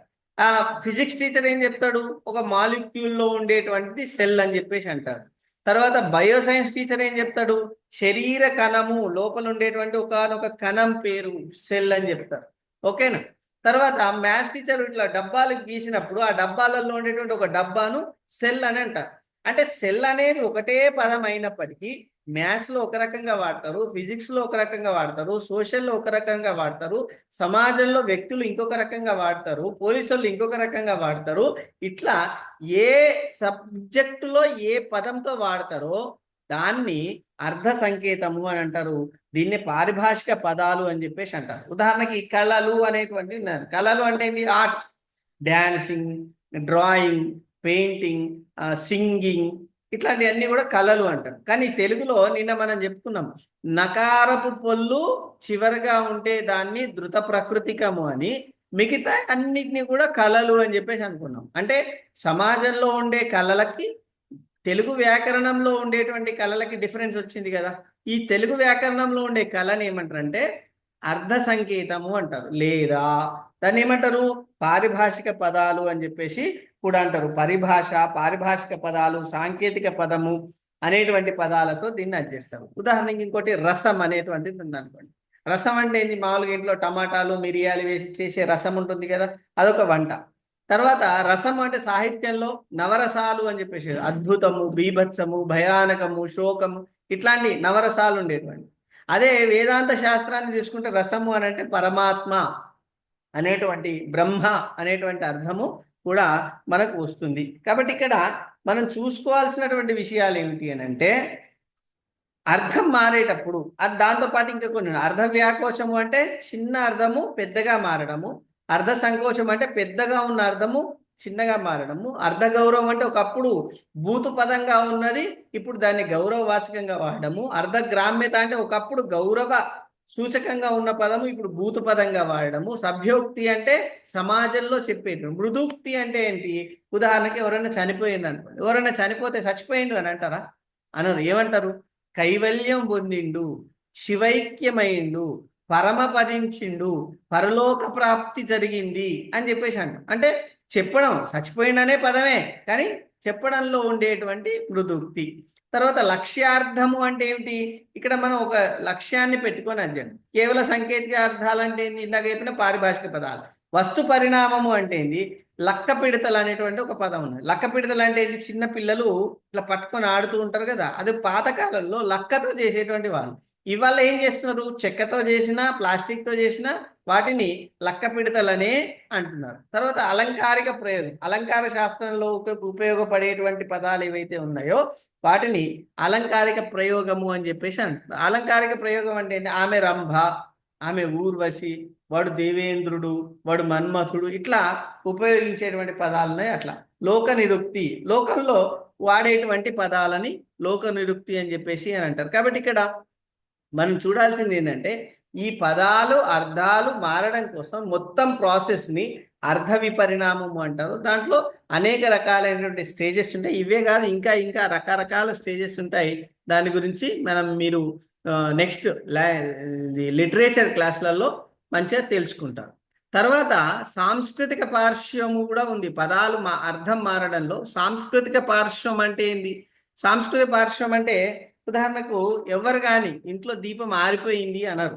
S1: ఫిజిక్స్ టీచర్ ఏం చెప్తాడు? ఒక మాలిక్యూల్లో ఉండేటువంటిది సెల్ అని చెప్పేసి అంటారు. తర్వాత బయోసైన్స్ టీచర్ ఏం చెప్తాడు? శరీర కణము లోపల ఉండేటువంటి ఒకనొక కణం పేరు సెల్ అని చెప్తారు. ఓకేనా? తర్వాత మ్యాథ్స్ టీచర్ ఇట్లా డబ్బాలు గీసినప్పుడు ఆ డబ్బాలలో ఉండేటువంటి ఒక డబ్బాను సెల్ అని అంటారు. అంటే సెల్ అనేది ఒకటే పదం అయినప్పటికీ మ్యాథ్స్లో ఒక రకంగా వాడతారు, ఫిజిక్స్లో ఒక రకంగా వాడతారు, సోషల్లో ఒక రకంగా వాడతారు, సమాజంలో వ్యక్తులు ఇంకొక రకంగా వాడతారు, పోలీసులు ఇంకొక రకంగా వాడతారు. ఇట్లా ఏ సబ్జెక్టులో ఏ పదంతో వాడతారో దాన్ని అర్ధ సంకేతము అని అంటారు. దీన్ని పారిభాషిక పదాలు అని చెప్పేసి అంటారు. ఉదాహరణకి కళలు అనేటువంటి, కళలు అంటే ఏంటి? Arts, dancing, drawing, painting, singing, ఇట్లాంటివన్నీ కూడా కళలు అంటారు. కానీ తెలుగులో నిన్న మనం చెప్పుకున్నాం, నకారపు పొల్లు చివరిగా ఉంటే దాన్ని ధృత ప్రకృతికము అని, మిగతా అన్నిటినీ కూడా కళలు అని చెప్పేసి అనుకున్నాం. అంటే సమాజంలో ఉండే కళలకి తెలుగు వ్యాకరణంలో ఉండేటువంటి కళలకి డిఫరెన్స్ వచ్చింది కదా. ఈ తెలుగు వ్యాకరణంలో ఉండే కళని ఏమంటారంటే అర్ధ సంకేతము అంటారు, లేదా దాన్ని ఏమంటారు? పారిభాషిక పదాలు అని చెప్పేసి కూడా అంటారు. పరిభాష, పారిభాషిక పదాలు, సాంకేతిక పదము అనేటువంటి పదాలతో దీన్ని అధ్యస్తారు. ఉదాహరణకి ఇంకోటి రసం అనేటువంటిది ఉందనుకోండి. రసం అంటే ఏంది? మామూలుగా ఇంట్లో టమాటాలు, మిరియాలు వేసి చేసే రసం ఉంటుంది కదా, అదొక వంట. తర్వాత రసం అంటే సాహిత్యంలో నవరసాలు అని చెప్పేసి, అద్భుతము, బీభత్సము, భయానకము, శోకము, ఇట్లాంటి నవరసాలు ఉండేటువంటి. అదే వేదాంత శాస్త్రాన్ని తీసుకుంటే రసము అని అంటే పరమాత్మ అనేటువంటి, బ్రహ్మ అనేటువంటి అర్థము కూడా మనకు వస్తుంది. కాబట్టి ఇక్కడ మనం చూసుకోవాల్సినటువంటి విషయాలు ఏమిటి అని అంటే, అర్థం మారేటప్పుడు దాంతోపాటు ఇంకా కొన్ని, అర్ధ వ్యాకోచము అంటే చిన్న అర్థము పెద్దగా మారడము, అర్ధ సంకోచం అంటే పెద్దగా ఉన్న అర్థము చిన్నగా మారడము, అర్ధ గౌరవం అంటే ఒకప్పుడు భూతు పదంగా ఉన్నది ఇప్పుడు దాన్ని గౌరవవాచకంగా వాడడము, అర్ధ గ్రామ్యత అంటే ఒకప్పుడు గౌరవ సూచకంగా ఉన్న పదము ఇప్పుడు భూతు పదంగా వాడడము, సభ్యోక్తి అంటే సమాజంలో చెప్పేటు, మృదుక్తి అంటే ఏంటి? ఉదాహరణకి ఎవరైనా చనిపోయింది అనుకోండి, ఎవరైనా చనిపోతే చచ్చిపోయిండు అని అంటారా? అనరు. ఏమంటారు? కైవల్యం పొందిండు, శివైక్యమైండు, పరమపదించిండు, పరలోక ప్రాప్తి జరిగింది అని చెప్పేసి అంటాం. అంటే చెప్పడం, చచ్చిపోయిండనే పదమే కానీ చెప్పడంలో ఉండేటువంటి మృదుక్తి. తర్వాత లక్ష్యార్థము అంటే ఏమిటి? ఇక్కడ మనం ఒక లక్ష్యాన్ని పెట్టుకొని అధ్యయనం. కేవల సాంకేతిక అర్థాలు అంటే ఏంటి? ఇందాక చెప్పిన పారిభాషిక పదాలు. వస్తు పరిణామము అంటే ఏంటి? లక్క పిడతలు అనేటువంటి ఒక పదం ఉన్నది. లక్క పిడతలు అంటే ఏంటి? చిన్న పిల్లలు ఇట్లా పట్టుకొని ఆడుతూ ఉంటారు కదా, అది పాతకాలంలో లక్కతో చేసేటువంటి వాళ్ళు. ఇవాళ ఏం చేస్తున్నారు? చెక్కతో చేసిన, ప్లాస్టిక్తో చేసిన వాటిని లక్క పిడతలనే అంటున్నారు. తర్వాత అలంకారిక ప్రయోగం, అలంకార శాస్త్రంలో ఉపయోగపడేటువంటి పదాలు ఏవైతే ఉన్నాయో వాటిని అలంకారిక ప్రయోగము అని చెప్పేసి అంటున్నారు. అలంకారిక ప్రయోగం అంటే ఏంటి? ఆమె రంభ, ఆమె ఊర్వశి, వాడు దేవేంద్రుడు, వాడు మన్మథుడు, ఇట్లా ఉపయోగించేటువంటి పదాలు ఉన్నాయి. అట్లా లోక నిరుక్తి, లోకంలో వాడేటువంటి పదాలని లోక నిరుక్తి అని చెప్పేసి అని అంటారు. కాబట్టి ఇక్కడ మనం చూడాల్సింది ఏంటంటే ఈ పదాలు అర్థాలు మారడం కోసం మొత్తం ప్రాసెస్ని అర్థ విపరిణామము అంటారు. దాంట్లో అనేక రకాలైనటువంటి స్టేజెస్ ఉంటాయి. ఇవే కాదు, ఇంకా ఇంకా రకరకాల స్టేజెస్ ఉంటాయి. దాని గురించి మీరు నెక్స్ట్ లిటరేచర్ క్లాసులలో మంచిగా తెలుసుకుంటారు. తర్వాత సాంస్కృతిక పార్శ్వము కూడా ఉంది. పదాలు అర్థం మారడంలో సాంస్కృతిక పార్శ్వం అంటే ఏంది? సాంస్కృతిక పార్శ్వం అంటే ఉదాహరణకు ఎవరు కానీ ఇంట్లో దీపం ఆరిపోయింది అన్నారు,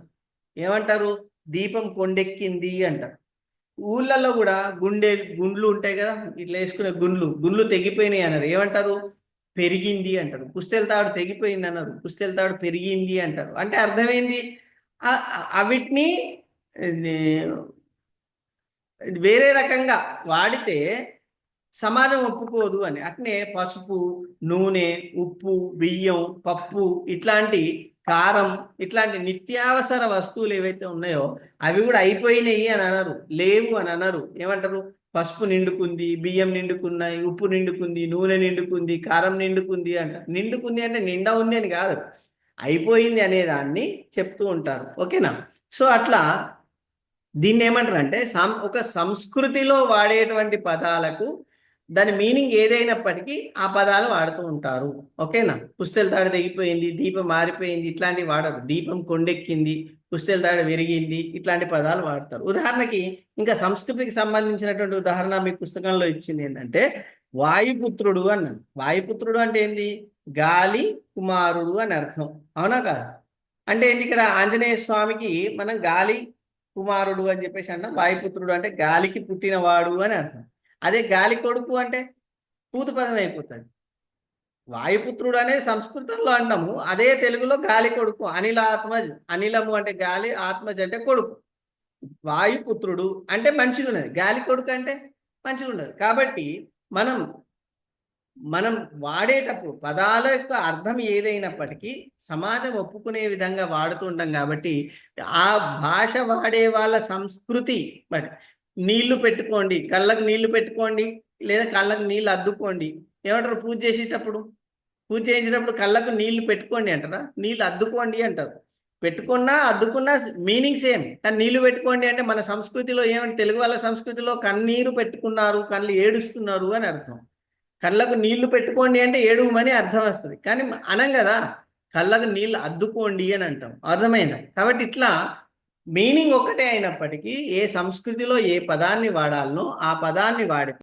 S1: ఏమంటారు? దీపం కొండెక్కింది అంటారు. ఊళ్ళల్లో కూడా గుండ్లు ఉంటాయి కదా, ఇట్లా వేసుకునే గుండ్లు తెగిపోయినాయి అన్నారు, ఏమంటారు? పెరిగింది అంటారు. పుస్తెల తాడు తెగిపోయింది అన్నారు, పుస్తెల తాడు పెరిగింది అంటారు. అంటే అర్థమైంది, అవిటిని వేరే రకంగా వాడితే సమాజం ఒప్పుకోదు అని. అట్నే పసుపు, నూనె, ఉప్పు, బియ్యం, పప్పు, ఇట్లాంటి కారం, ఇట్లాంటి నిత్యావసర వస్తువులు ఏవైతే ఉన్నాయో అవి కూడా అయిపోయినాయి అని అనరు, లేవు అని అనరు. ఏమంటారు? పసుపు నిండుకుంది, బియ్యం నిండుకున్నాయి, ఉప్పు నిండుకుంది, నూనె నిండుకుంది, కారం నిండుకుంది అంటారు. నిండుకుంది అంటే నిండా ఉంది అని కాదు, అయిపోయింది అనే దాన్ని చెప్తూ ఉంటారు. ఓకేనా? సో అట్లా దీన్ని ఏమంటారు అంటే ఒక సంస్కృతిలో వాడేటువంటి పదాలకు దాని మీనింగ్ ఏదైనప్పటికీ ఆ పదాలు వాడుతూ ఉంటారు. ఓకేనా? పుస్తెల తాడు తెగిపోయింది, దీపం మారిపోయింది, ఇట్లాంటివి వాడరు. దీపం కొండెక్కింది, పుస్తెల తాడు విరిగింది, ఇట్లాంటి పదాలు వాడతారు. ఉదాహరణకి ఇంకా సంస్కృతికి సంబంధించినటువంటి ఉదాహరణ మీ పుస్తకంలో ఇచ్చింది ఏంటంటే వాయుపుత్రుడు అన్నాను. వాయుపుత్రుడు అంటే ఏంది? గాలి కుమారుడు అని అర్థం, అవునా కాదు? అంటే ఏంటి? ఇక్కడ ఆంజనేయ స్వామికి మనం గాలి కుమారుడు అని చెప్పేసి అన్నాం. వాయుపుత్రుడు అంటే గాలికి పుట్టినవాడు అని అర్థం. అదే గాలి కొడుకు అంటే పూతు పదం అయిపోతుంది. వాయుపుత్రుడు అనేది సంస్కృతంలో అంటాము, అదే తెలుగులో గాలి కొడుకు. అనిలాత్మజ్, అనిలము అంటే గాలి, ఆత్మజ్ అంటే కొడుకు. వాయుపుత్రుడు అంటే మంచిగా ఉన్నది, గాలి కొడుకు అంటే మంచిగా ఉన్నది. కాబట్టి మనం వాడేటప్పుడు పదాల యొక్క అర్థం ఏదైనప్పటికీ సమాజం ఒప్పుకునే విధంగా వాడుతుంటాం. కాబట్టి ఆ భాష వాడే వాళ్ళ సంస్కృతి బట్ నీళ్లు పెట్టుకోండి, కళ్ళకు నీళ్లు పెట్టుకోండి, లేదా కళ్ళకు నీళ్ళు అద్దుకోండి, ఏమంటారు? పూజ చేసేటప్పుడు, పూజ చేసేటప్పుడు కళ్ళకు నీళ్లు పెట్టుకోండి అంటారా? నీళ్ళు అద్దుకోండి అంటారు. పెట్టుకున్నా అద్దుకున్నా మీనింగ్ సేమ్, కానీ నీళ్లు పెట్టుకోండి అంటే మన సంస్కృతిలో ఏమంటే తెలుగు వాళ్ళ సంస్కృతిలో కన్నీరు పెట్టుకున్నారు, కళ్ళు ఏడుస్తున్నారు అని అర్థం. కళ్ళకు నీళ్లు పెట్టుకోండి అంటే ఏడుమని అర్థం వస్తుంది, కానీ అనం కదా, కళ్ళకు నీళ్ళు అద్దుకోండి అని అంటాం. అర్థమైందా? కాబట్టి ఇట్లా మీనింగ్ ఒకటే అయినప్పటికీ ఏ సంస్కృతిలో ఏ పదాన్ని వాడాలనో ఆ పదాన్ని వాడితే